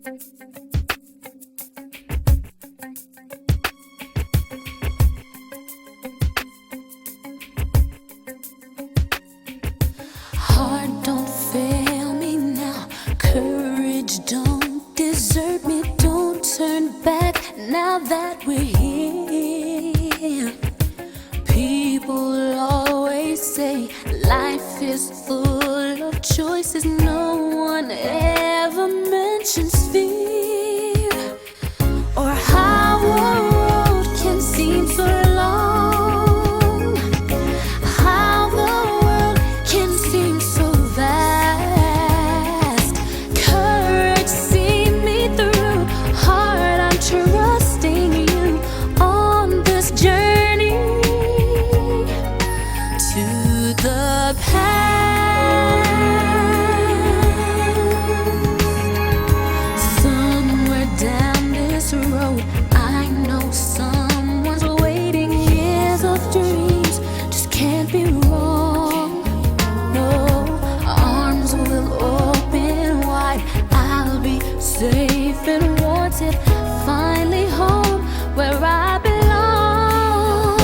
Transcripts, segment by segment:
Heart, don't fail me now. Courage, don't desert me. Don't turn back now that we're here. People always say life is full of choices. No one ever mentions fear, or how a road can seem so long, how the world can seem so vast. Courage, see me through. Heart, I'm trusting you on this journey to the past. Somewhere down this road, I know someone's waiting. Years of dreams just can't be wrong. No, arms will open wide. I'll be safe and wanted. Finally home where I belong.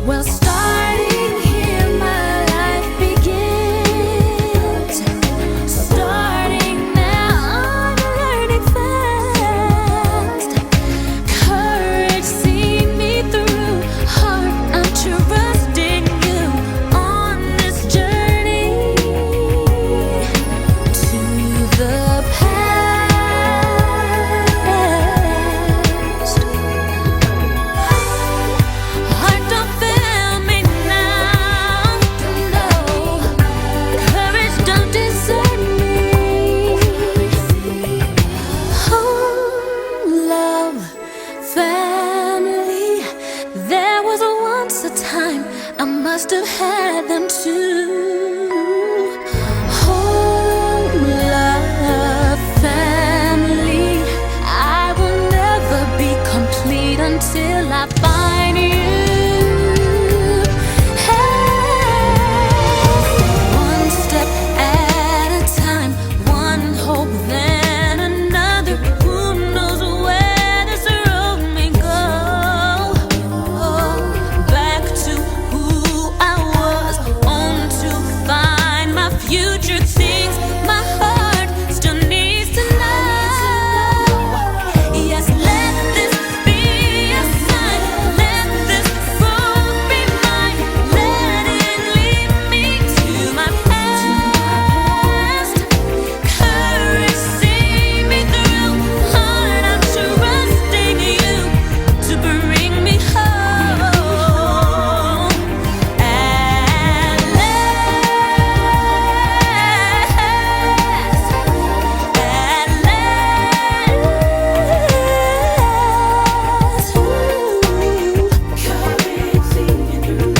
Well, starting here, my life begins. Starting now, I'm learning fast. Courage, see me through. Heart, I'm trusting you on this journey to the past. Heart, don't fail me now. No, courage, don't desert me. Home, love, family. There was once a time I must have had them too. Home, love, family. I will never be complete until I find you. Hey, one step at a time, one hope then another. Who knows where this road may go? Back to who I was, on to find my future. Things my heart still needs to know. Yes, let this be a sign. Let this road be mine. Let it lead me to my past. Courage, see me through. Heart, I'm trusting you to bring me home at last. At last. Courage, see me through.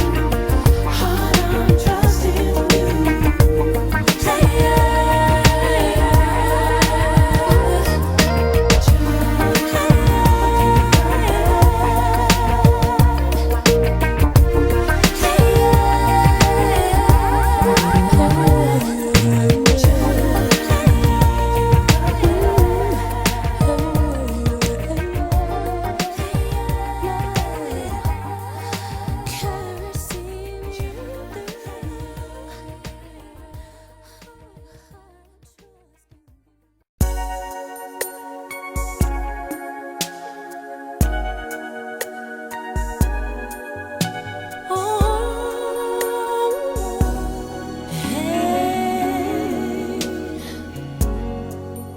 Heart, I'm trusting you.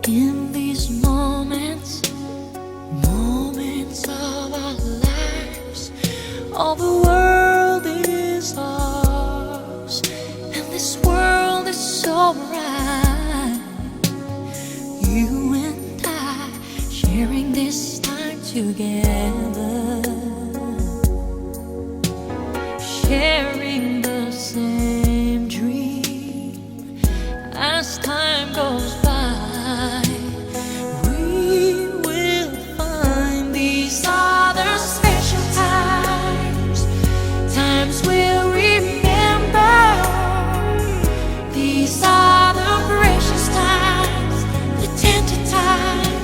In these moments of our lives, all the world is ours, and this world is so bright. You and I sharing this time together, sharing the same dream. As time goes by, we will find these other special times. Times we'll remember. These are the precious times, the tender times.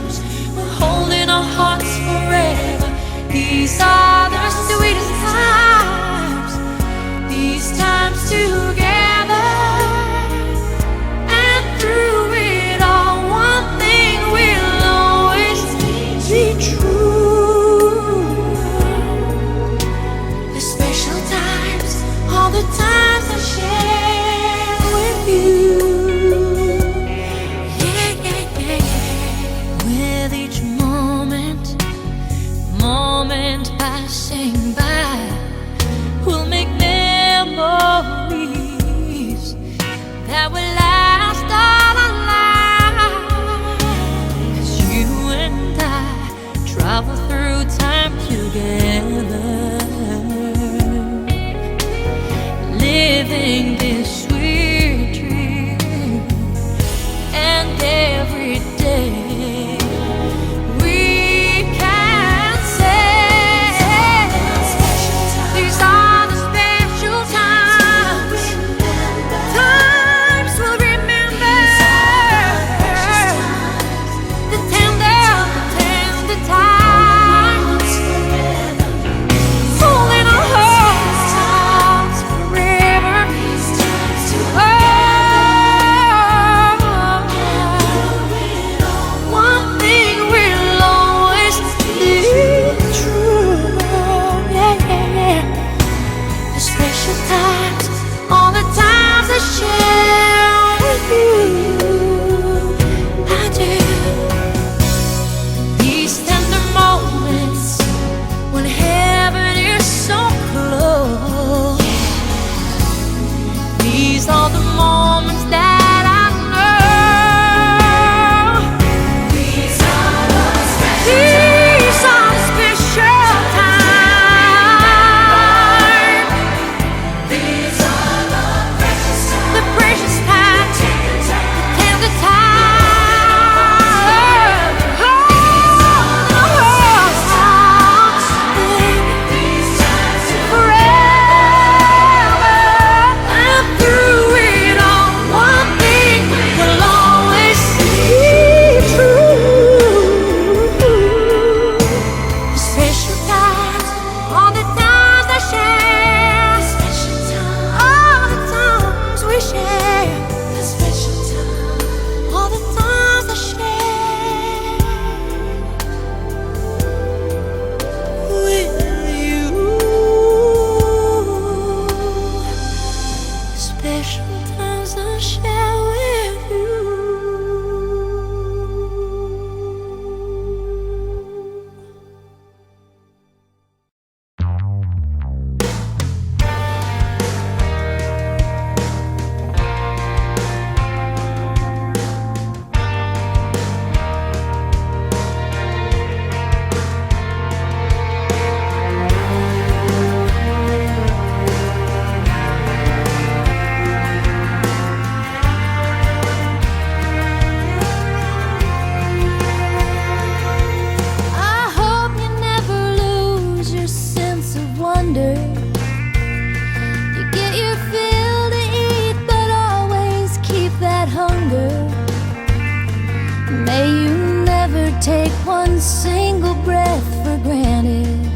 take one single breath for granted.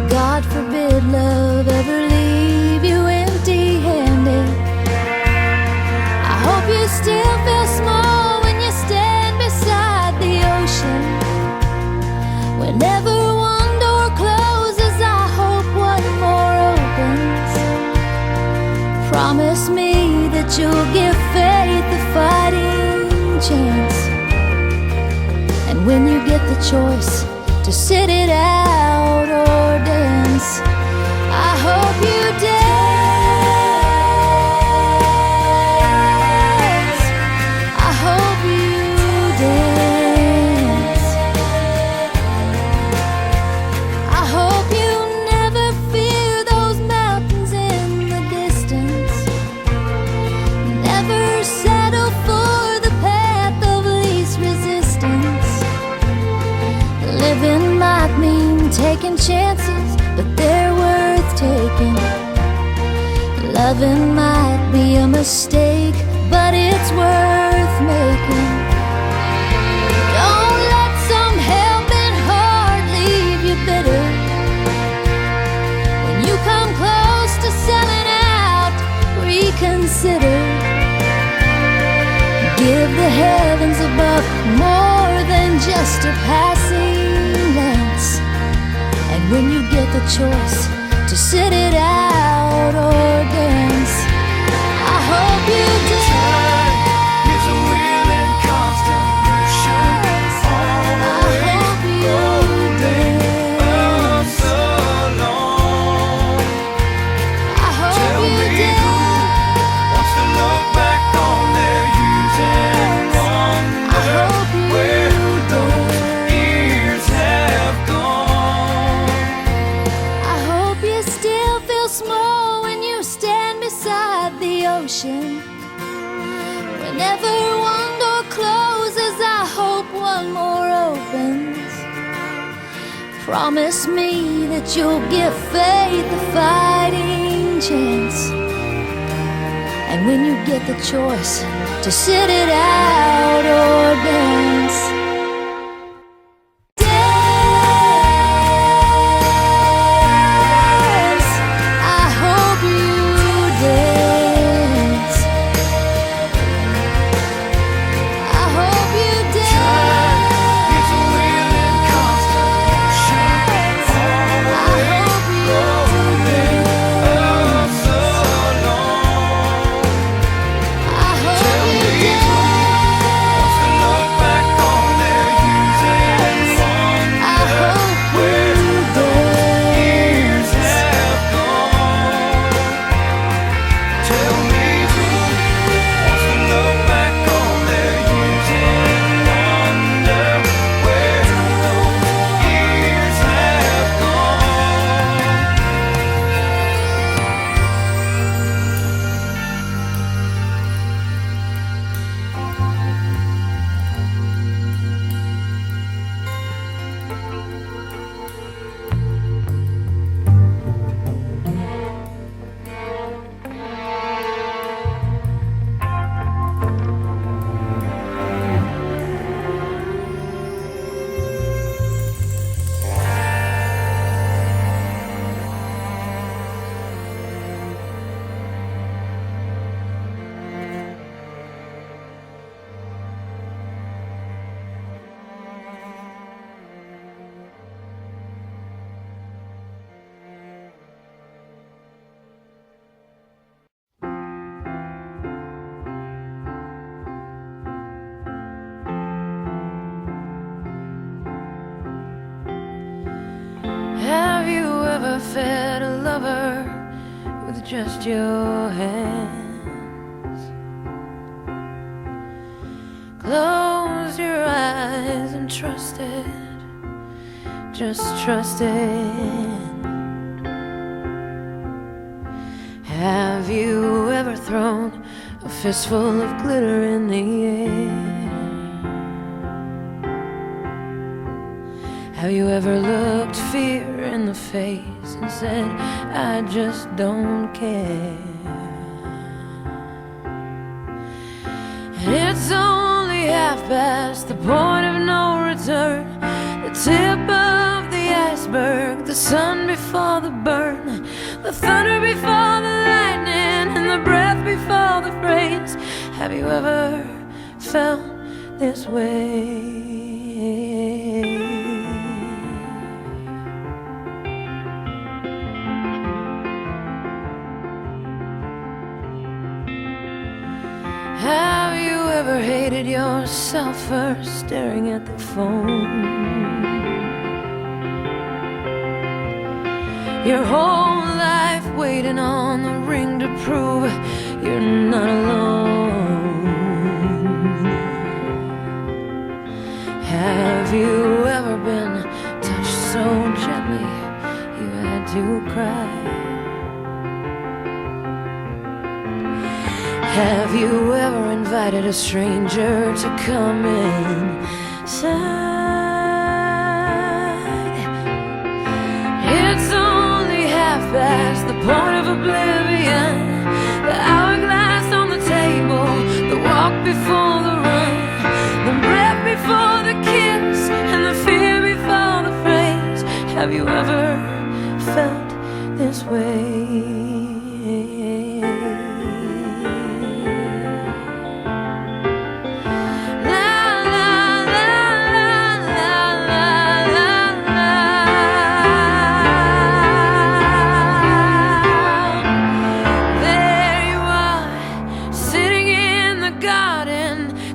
God forbid love ever leave you empty-handed. I hope you still feel small when you stand beside the ocean. Whenever one door closes, I hope one more opens. Promise me that you'll give faith a fighting chance. And when you get the choice to sit it out or dance, I hope you dance. I hope you dance. I hope you never fear those mountains in the distance. Never settle for the path of least resistance. Living might mean taking chances, but they're worth taking. Loving might be a mistake, but it's worth making. Don't let some hell-bent heart leave you bitter. When you come close to selling out, reconsider. Give the heavens above more than just a passing glance. And when you get the choice to sit it out or dance, I hope you dance. Is a wheel in constant motion. I hope you dance. So long. I hope Tell you me dance. who wants to look back on their youth and I hope wonder you where those dance. years have gone. I hope you still feel small when you stand beside the ocean. Whenever one door closes, I hope one more opens. Promise me that you'll give faith a fighting chance. And when you get the choice to sit it out or dance, dance. I hope you dance. I hope you dance. Is a wheel in constant motion. I hope you dance. So long. I hope you dance. Wants to look back on their youth and I wonder hope where you years dance. have gone. Tell me who wants to look back on their youth and wonder where those years have gone. Have you ever fed a lover with just your hands? Closed your eyes and trusted, just trusted. Have you ever thrown a fistful of glitter in the air? Have you ever looked fear in the face and said, I just don't care? And it's only half past the point of no return, the tip of the iceberg, the sun before the burn, the thunder before the lightning, and the breath before the phrase. Have you ever felt this way? Have you ever hated yourself for staring at the phone? Your whole life waiting on the ring to prove you're not alone. Have you ever been touched so gently you had to cry? Have you ever invited a stranger to come inside? It's only half past the point of oblivion, the hourglass on the table, the walk before the run, the breath before the kiss, and the fear before the phrase. Have you ever felt this way?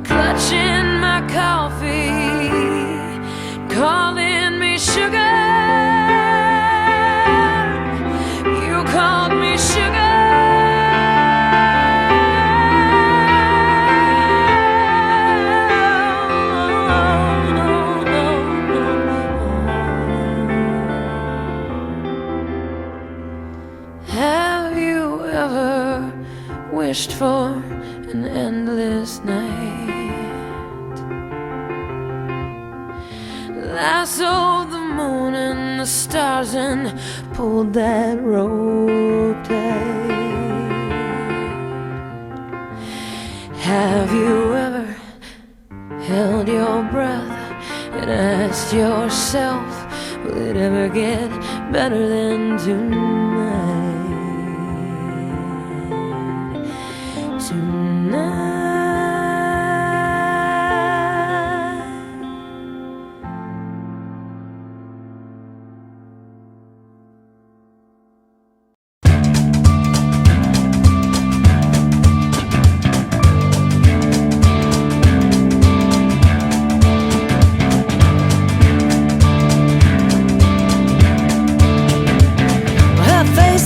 Clutching my coffee, calling me sugar. You called me sugar. Have you ever wished for an endless night? Lassoed the moon and the stars and pulled that rope tight. Have you ever held your breath and asked yourself, will it ever get better than tonight? Tonight.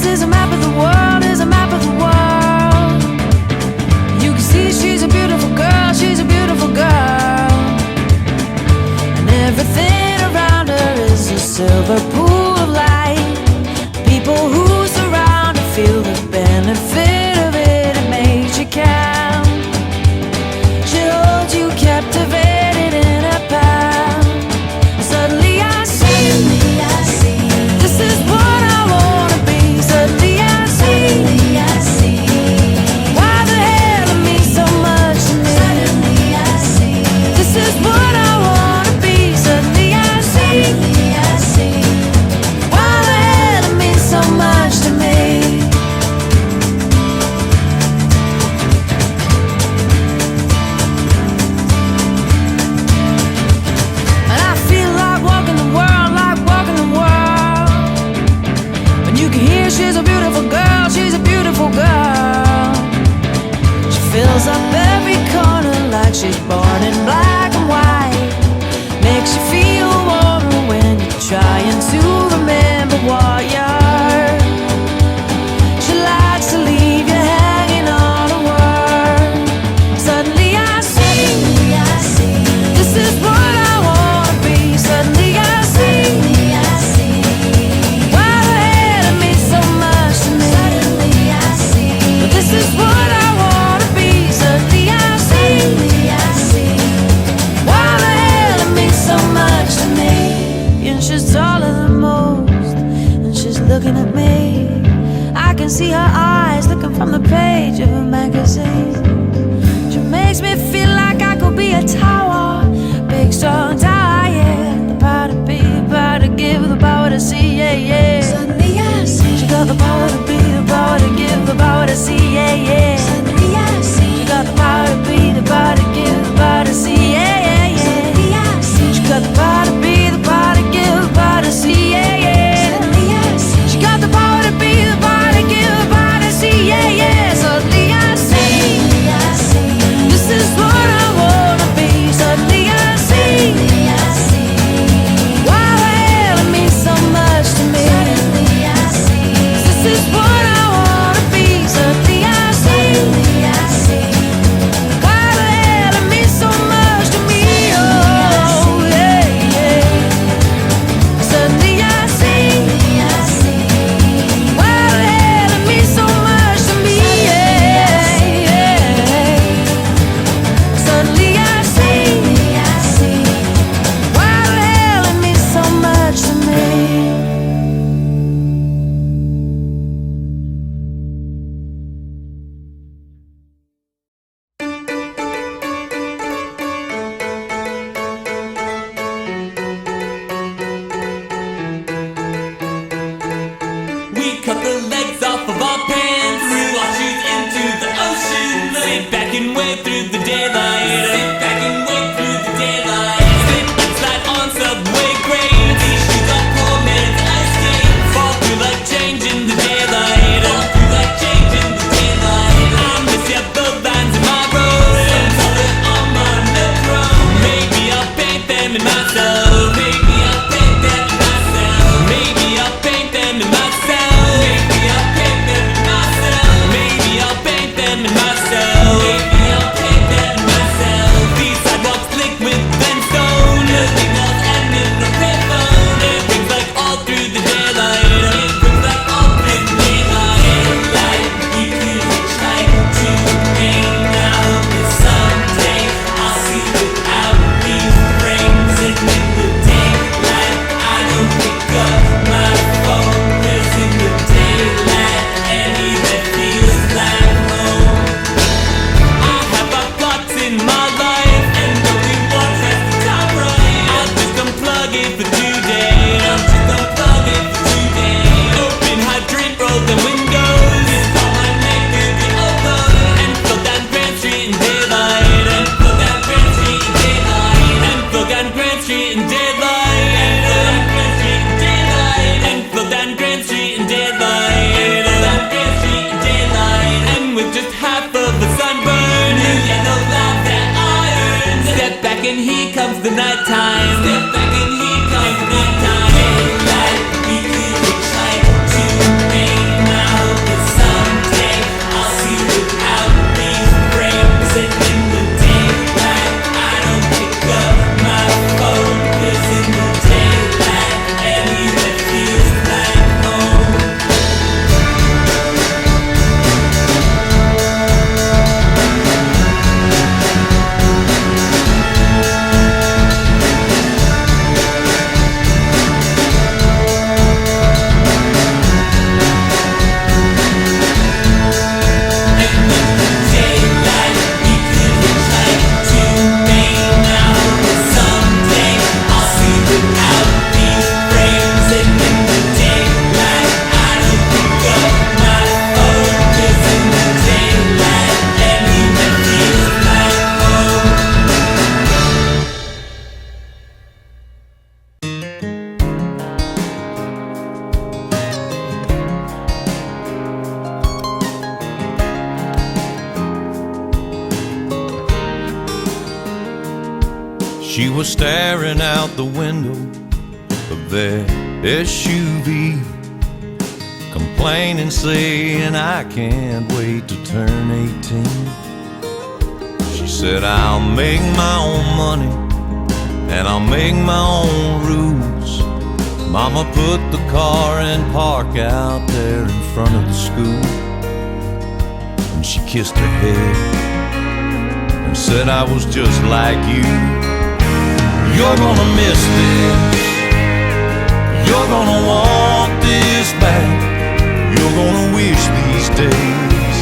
Is a map of the world, is a map of the world. You can see she's a beautiful girl, she's a beautiful girl. And everything around her is a silver pool of light. People who surround her feel the benefit of it, it makes you count. She holds you captivated in her palm. Suddenly I see, this is what I wanna be. Suddenly I see why the hell it means so much to me. Suddenly I see this is what I wanna be. Suddenly I see why the hell it means so much to me. And I feel like walking the world, like walking the world. And you can hear she's a beautiful girl, she's a beautiful girl. She fills up every corner like she's born in black and white. Makes you feel warmer when you're trying to remember what you're. She likes to leave you hanging on a word. Suddenly I see this is what I wanna be. Suddenly I see why the hell it means so much to me. Suddenly I see this is what I wanna be. Suddenly I see why the hell it means so much to me. And she's taller than most, and she's looking at me. I can see her eyes looking from the page of a magazine. She makes me feel like I could be a tower Sit back and wait through the daylight. Sit back and wait through the daylight. Slip and slide on subway grades. These shoes are poor man's ice skates. Fall through like change in the daylight. Fall through like change in the daylight. I miss your both lines in my road. Some color on my metro. Maybe I'll paint them in myself. Maybe I'll paint them in myself. Maybe I'll paint them in myself. Maybe I'll paint them in myself. Maybe I'll paint them in myself. Maybe I'll paint them in myself. These sidewalks slick with and stone. The signals end in a payphone. It rings like all through the daylight. It rings like all through the daylight. Daylight, we could try to hang out, but someday I'll see without these rings. And in the daylight, I don't pick up my phone. 'Cause in the daylight, any that feels like home. I have my plots in my life, and only one has the top right. I'll just unplug it for today. I'll just unplug it for today. Open hydrant, roll the windows. It's all my neck to the open. And flow down Grand Street in daylight. And flow down Grand Street in daylight. And flow down Grand Street in daylight. And flow down Grand Street in daylight. And flow down Grand Street in daylight. And flow down Grand Street in daylight. And with just half of the sunburn, new yellow love that I earned. Step back and here comes the nighttime. Step back and here comes the nighttime. Daylight, we could try to hang out, but someday I'll see without these frames. And in the daylight, I don't pick up my phone. 'Cause in the daylight, any that feels like home. Daylight, we could try to hang out, but someday I'll see without these frames. And in the daylight, I don't pick up my phone. 'Cause in the daylight, any that feels like home. She was staring out the window of their SUV, complaining, saying, I can't wait to turn 18. She said, I'll make my own money and I'll make my own rules. Mama put the car and park out there in front of the school. And she kissed her head and said, I was just like you. You're gonna miss this. You're gonna want this back. You're gonna wish these days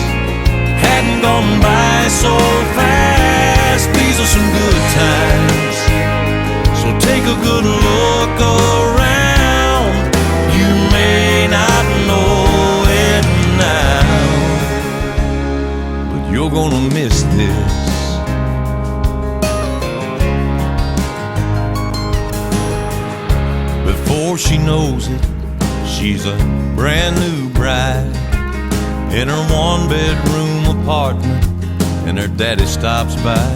hadn't gone by so fast. These are some good times, so take a good look around. You may not know it now, but you're gonna miss this. Before she knows it, she's a brand new bride in her one-bedroom apartment, and her daddy stops by.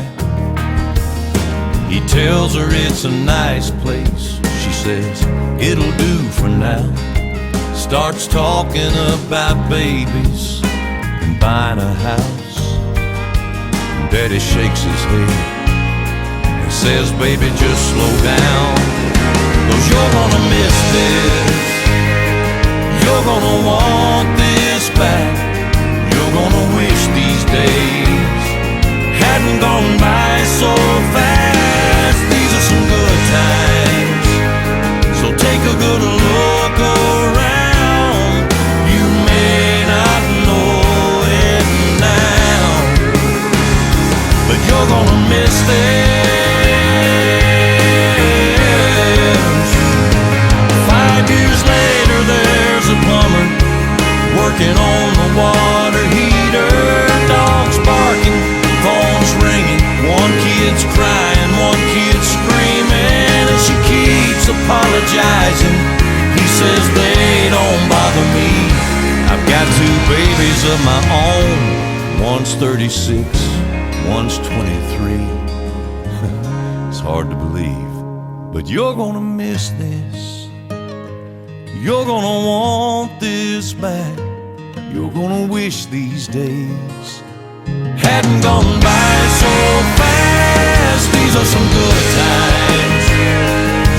He tells her it's a nice place. She says, it'll do for now. Starts talking about babies and buying a house. And Daddy shakes his head and says, baby, just slow down. 'Cause you're gonna miss this. You're gonna want this back. You're gonna wish these days hadn't gone by so fast. These are some good times, so take a good look around. You may not know it now, but you're gonna miss this. 5 years later, there's a plumber working on the water heater. Dogs barking, says they don't bother me. I've got two babies of my own. One's 36, one's 23. It's hard to believe, but you're gonna miss this. You're gonna want this back. You're gonna wish these days hadn't gone by so fast. These are some good times,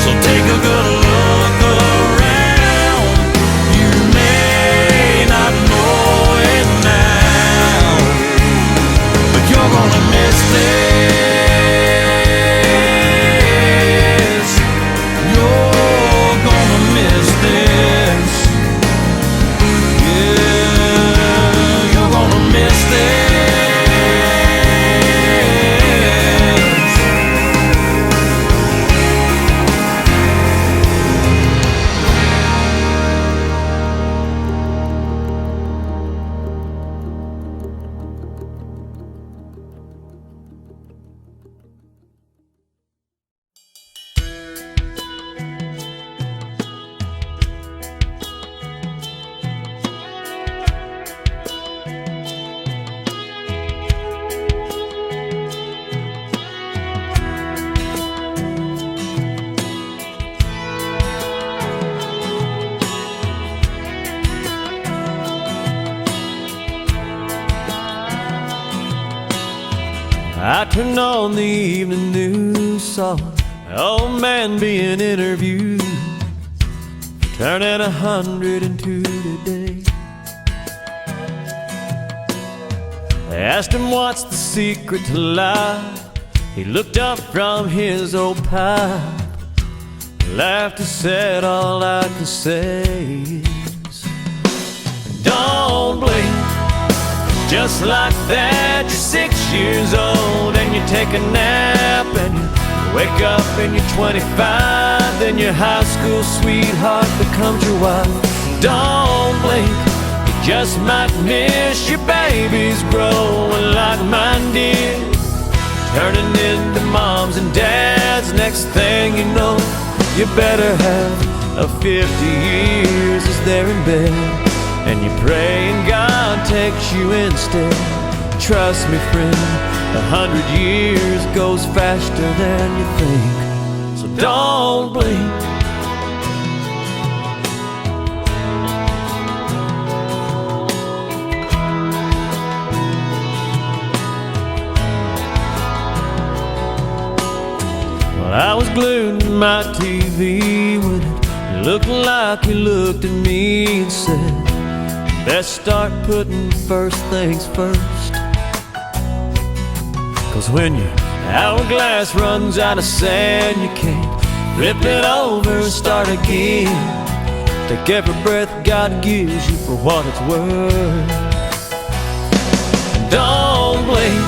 so take a good look around. You may not know it now, but you're gonna miss this. You're gonna miss this. Yeah, you're gonna miss this. I turned on the evening news, saw an old man being interviewed, turning 102 today. They asked him what's the secret to life. He looked up from his old pipe, laughed and said, all I can say is, don't blink. Just like that, you're 6 years old and you take a nap and you wake up and you're 25. Then your high school sweetheart becomes your wife. Don't blink, you just might miss your babies growing like mine did, turning into moms and dads. Next thing you know, you better have a 50 years as they're in bed, and you pray and God takes you instead. Trust me, friend, 100 years goes faster than you think, so don't blink. Well, I was glued to my TV when it looked like you looked at me and said, best start putting first things first. 'Cause when your hourglass runs out of sand, you can't flip it over and start again. Take every breath God gives you for what it's worth. Don't blink,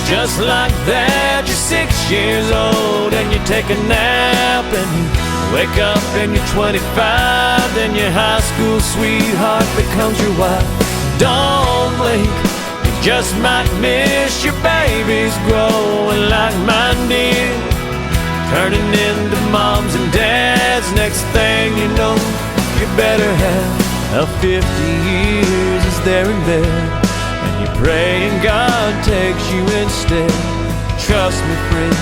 just like that, you're 6 years old and you take a nap and you wake up and you're 25. Then your high school sweetheart becomes your wife. Don't blink, you just might miss your babies growing like mine did, turning into moms and dads. Next thing you know, you better have a 50 years as they're in bed, and you pray and God takes you instead. Trust me, friend,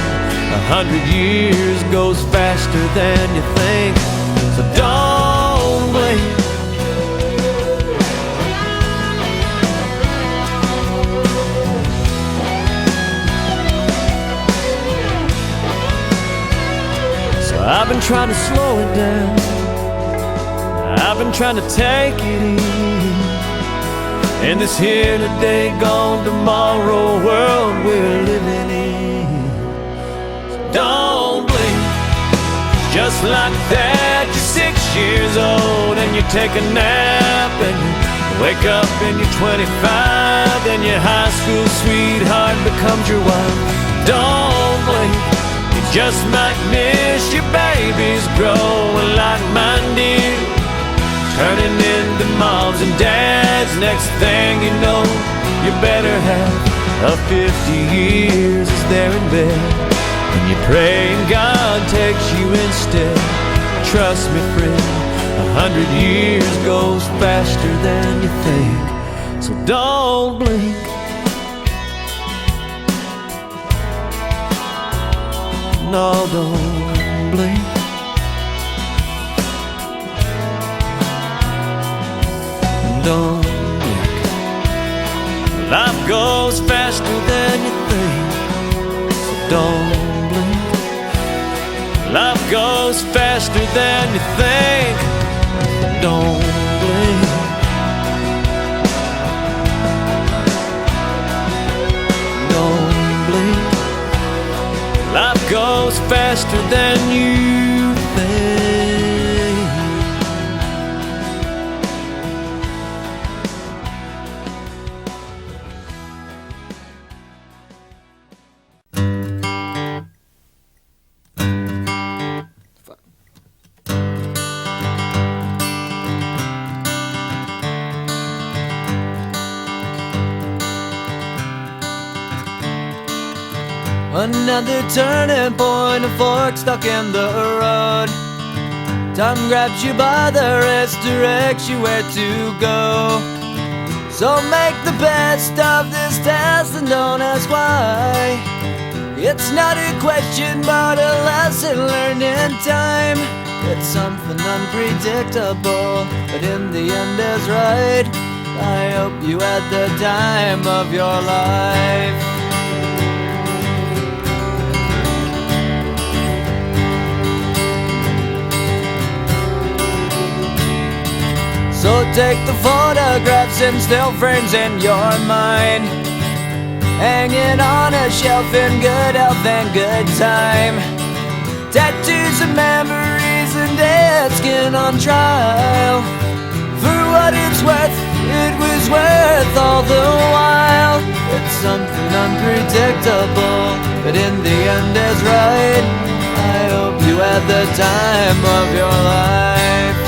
100 years goes faster than you think, so don't blink. So I've been trying to slow it down, I've been trying to take it easy in this here today, gone tomorrow world we're living in. Don't blink, just like that, you're 6 years old and you take a nap and you wake up and you're 25. Then your high school sweetheart becomes your wife. Don't blink, you just might miss your babies growing like mine did, turning into moms and dads. Next thing you know, you better have a 50 years as they're in bed, and you pray and God takes you instead. Trust me, friend, 100 years goes faster than you think, so don't blink. No, don't blink. Don't blink. Life goes faster than you think, so don't blink. Life goes faster than you think, don't blink. Don't blink. Life goes faster than you think. Another turning point, a fork stuck in the road. Time grabs you by the wrist, directs you where to go. So make the best of this test and don't ask why. It's not a question but a lesson learned in time. It's something unpredictable, but in the end is right. I hope you had the time of your life. So take the photographs and still frames in your mind, hanging on a shelf in good health and good time. Tattoos of memories and dead skin on trial. For what it's worth, it was worth all the while. It's something unpredictable, but in the end is right. I hope you had the time of your life.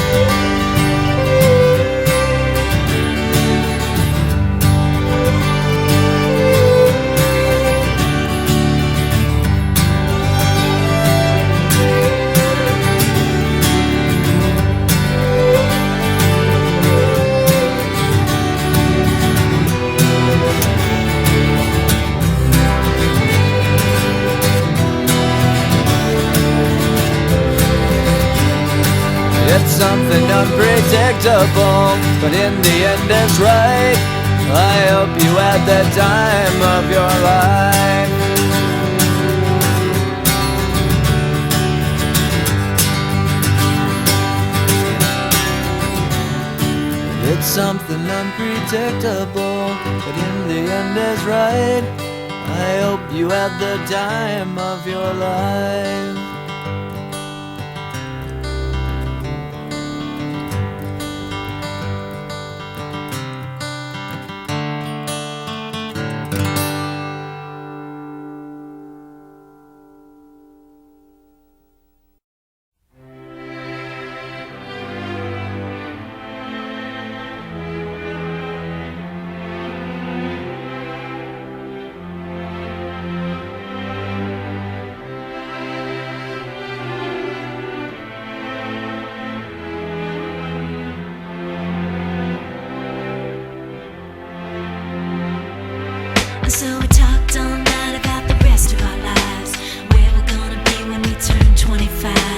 It's something unpredictable, but in the end it's right. I hope you had the time of your life. It's something unpredictable, but in the end is right. I hope you had the time of your life. So we talked all night about the rest of our lives, where we're gonna be when we turn 25.